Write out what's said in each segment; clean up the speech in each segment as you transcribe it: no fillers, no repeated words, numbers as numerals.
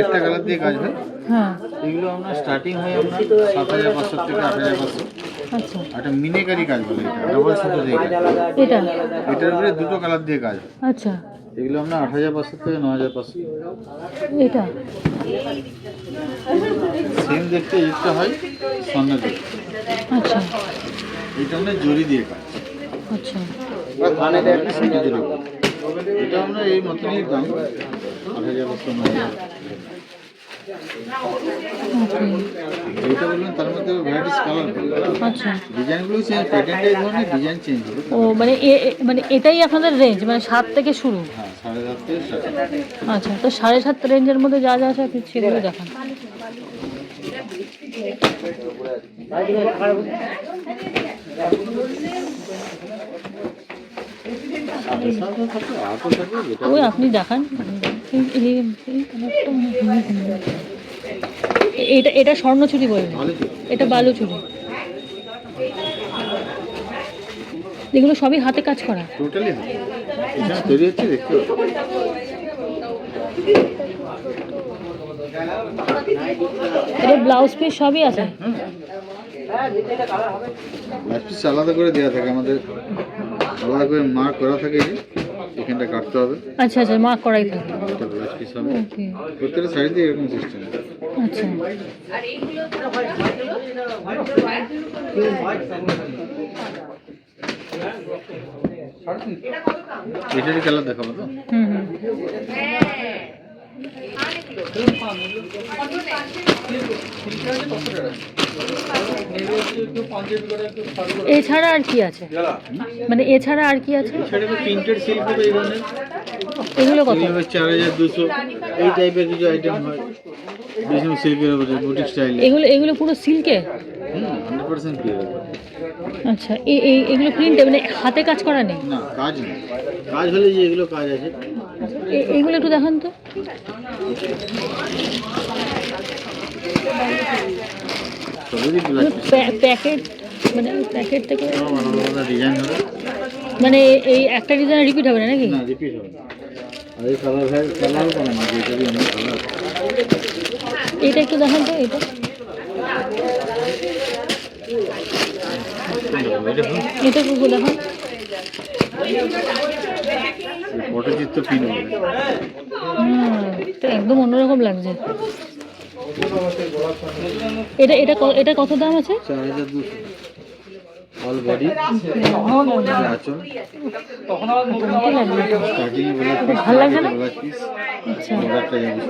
একটা কালার দিয়ে কাজ হয়। হ্যাঁ, এগুলো আপনার স্টার্টিং হয় আপনার ৭৫০০ থেকে ৮৫০০। আচ্ছা। একটা মিনিকারি কাজ বলে, এটা ডবল সুতো দিয়ে কাজ। এটা এটার উপরে দুটো কালার দিয়ে কাজ হয়। আচ্ছা, এগুলো আপনার ৮৫০০ থেকে ৯৫০০। এটা সেম দেখতে একটা হয় স্বর্ণযুক্ত। আচ্ছা এটা আপনার জরি দিয়ে কাজ। আচ্ছা। সিটি জরি বলে। এটা আপনার এই মতনই দাম, ৮৫০০ ৯০০০। ওকে, এইটা বললেন তার মধ্যে ভ্যারাইটিস কালার, আচ্ছা। ডিজাইনগুলো চেঞ্জ, প্যাটার্নটা এই ধরনের ডিজাইন চেঞ্জ হবে। ও মানে মানে এটাই আপনাদের রেঞ্জ, মানে ৭ থেকে শুরু? হ্যাঁ, ৭৫০০ থেকে স্টার্ট। আচ্ছা, তো ৭.৫ রেঞ্জের মধ্যে যা যা আছে আপনি সেগুলো দেখান। ওই আপনি দেখান। এটা এটা স্বর্ণচুরি বলবেন, এটা বালুচুরি। এগুলো সবই হাতে কাজ করা? টোটালি এখানে তৈরি হচ্ছে, দেখতে হবে। এটা ব্লাউজ পিস সবই আছে? ব্লাউজ পিস আলাদা করে দেওয়া থাকে আমাদের, আলাদা করে মার্ক করা থাকে, এই যে এখানটা কাটতে হবে। আচ্ছা আচ্ছা, মার্ক করাই থাকে। এটা ব্লাউজ পিস হবে। ওকে, প্রত্যেকটা শাড়িতে এরকম সিস্টেম। আচ্ছা। এটারই কালার দেখাবো তো। হুম হুম। এছাড়া আর কি আছে, মানে এছাড়া আর কি আছে? শাড়িতে প্রিন্টেড সিল্ক হবে এই ধরনের। এগুলো কত? ৪২০০ এই টাইপের কিছু আইটেম হয়, বিভিন্ন সিল্কের উপরে বুটিক স্টাইলে। এগুলো পুরো সিল্কে? 100% পিওর। আচ্ছা, এগুলো প্রিন্ট, মানে হাতে কাজ করা নেই? না, কাজ নেই। কাজ হলে যে এগুলো কাজ আছে। এগুলো একটু দেখান তো। সবই ব্লাউজ পিস। প্যাকেট, মানে প্যাকেট থেকে আলাদা ডিজাইন হবে। মানে এই একটা ডিজাইন রিপিট হবে না নাকি? না, রিপিট হবে না। আর এই কালার হয়, কালারও পাবেন না, যেটারই অনেক কালার। এটা একটু দেখান তো, এটা এটা একটু দেখান। পটচিত্র পিন হবে। এটা একদম অন্যরকম লাগছে। এটা এটা এটা কত দাম আছে? ৪২০০। অল বডি আঁচল, স্টার্টিং ভালো লাগছে না? Blouse piece. আচ্ছা, বর্ডারটা যাবে।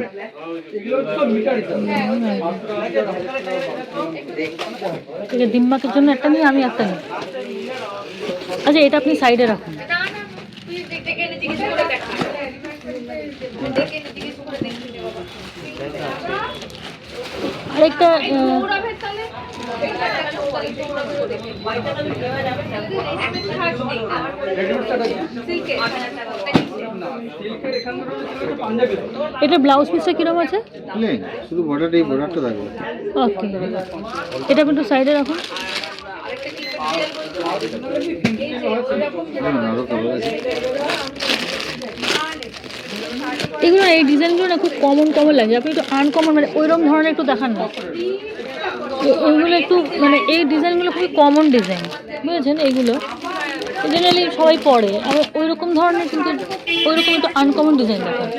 ঠিক আছে, দিম্মাকের জন্য একটা নিই, আমি একটা নিই। আচ্ছা, এটা আপনি সাইডে রাখুন। আরেকটা এটা ব্লাউজ পিসটা কিরকম আছে? প্লেন, শুধু বর্ডারটা, এই বর্ডারটা থাকবে। ওকে, এটা আপনি একটু সাইডে রাখুন। আরও কালার আছে। এগুলো এই ডিজাইনগুলো না খুব কমন কমন লাগে, আপনি একটু আনকমন, মানে ওইরকম ধরনের একটু দেখান না। এইগুলো একটু, মানে এই ডিজাইনগুলো খুবই কমন ডিজাইন, বুঝেছেন? এইগুলো জেনারেলি সবাই পরে, আর ওই রকম ধরনের, কিন্তু ওই রকম একটু আনকমন ডিজাইন দেখান।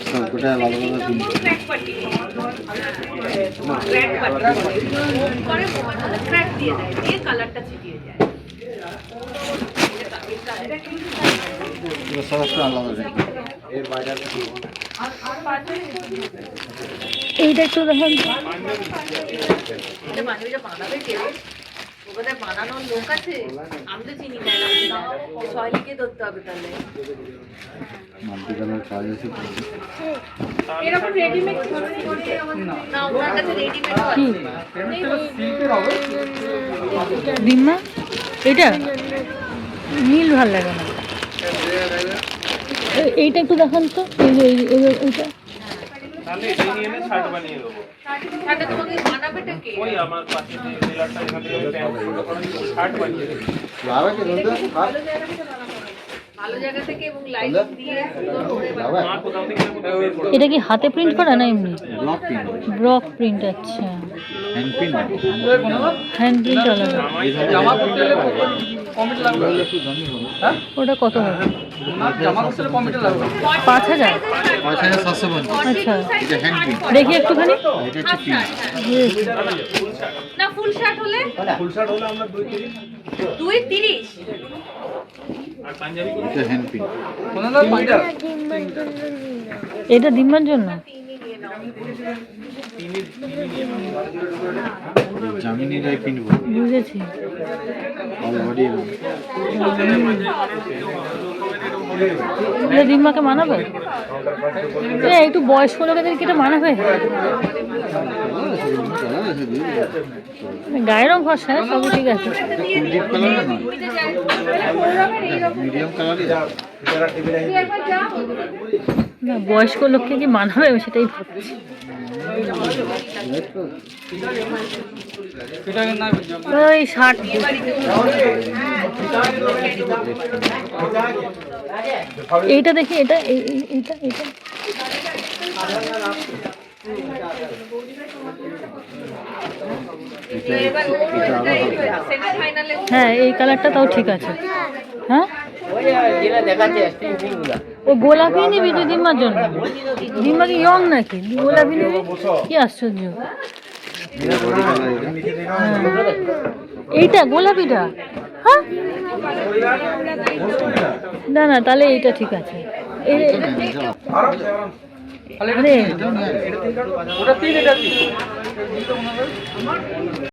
সবকটা আলাদা আলাদা পিন। সবটা আলাদা যায়। এইটা একটু দেখান। বোধহয় বানানোর লোক আছে, আমি তো চিনি না, শৈলীকে ধরতে হবে তাহলে। মাল্টি কালার কাজ আছে এরকম রেডিমেড না, ওনার কাছে রেডিমেড কি ডিম্মা এটা নীল ভাল লাগে না। এইটা একটু দেখান তো, এইটা তাহলে এটাই নিয়ে এনে শার্ট বানিয়ে দেবো। শার্টটা তোমাকে বানাবেটা কে? ওই আমার পাশে যে টেলারটা এখান থেকে প্যান্ট ফটো করে শার্ট বানিয়ে দেবো। লাভা কি বলতে ভালো জায়গা থেকে এবং লাইটিং দিয়ে সুন্দর করে লাভা মা কোথাও থেকে বের করে এটা কি হাতে প্রিন্ট করা না এমনি ব্লক পিন ব্লক প্রিন্ট? আচ্ছা, হ্যান্ড পিন হ্যান্ড প্রিন্ট আলাদা। জামা করতে গেলে কমিটি লাগবে। একটু দামি হবে ওটা কত হবে? না, জামা করতে গেলে কমিটি লাগবে। 5000? 5750 আচ্ছা, এটা হ্যান্ড পিন দেখি একটুখানি। এটা হচ্ছে পিন না ফুল শার্ট হলে ফুল শার্ট হলে আমরা 2.30 2.30 আর পাঞ্জাবি করে এটা হ্যান্ড পিন কোনো না পাঞ্জাব। এটা দিম্মার জন্য? জামিনিরাই পিন বুঝেছি। অল বডি এটা দিম্মাকে মানাবে? একটু বয়স্ক লোকেদের কি এটা মানাবে? গায়ের রং ফর্সা, সবই ঠিক আছে। ডিপ কালার না মিডিয়াম কালারই না, বয়স্ক লোককে কি মানাবে আমি সেটাই ভাবছি। এটাকে না ওই শার্ট এইটা দেখি, এটা এইটা এইটা সেমিফাইনালে হ্যাঁ, এই কালারটা তাও ঠিক আছে। হ্যাঁ, ও গোলাপি নিবি তুই দিম্মার জন্য? দিম্মা কি ইয়ং নাকি? গোলাপি নিবি? কি আশ্চর্য। বডি কালার হ্যাঁ, এইটা গোলাপিটা? হ্যাঁ, না না, তাহলে এইটা ঠিক আছে। আরে ওটা 3, এটা 3।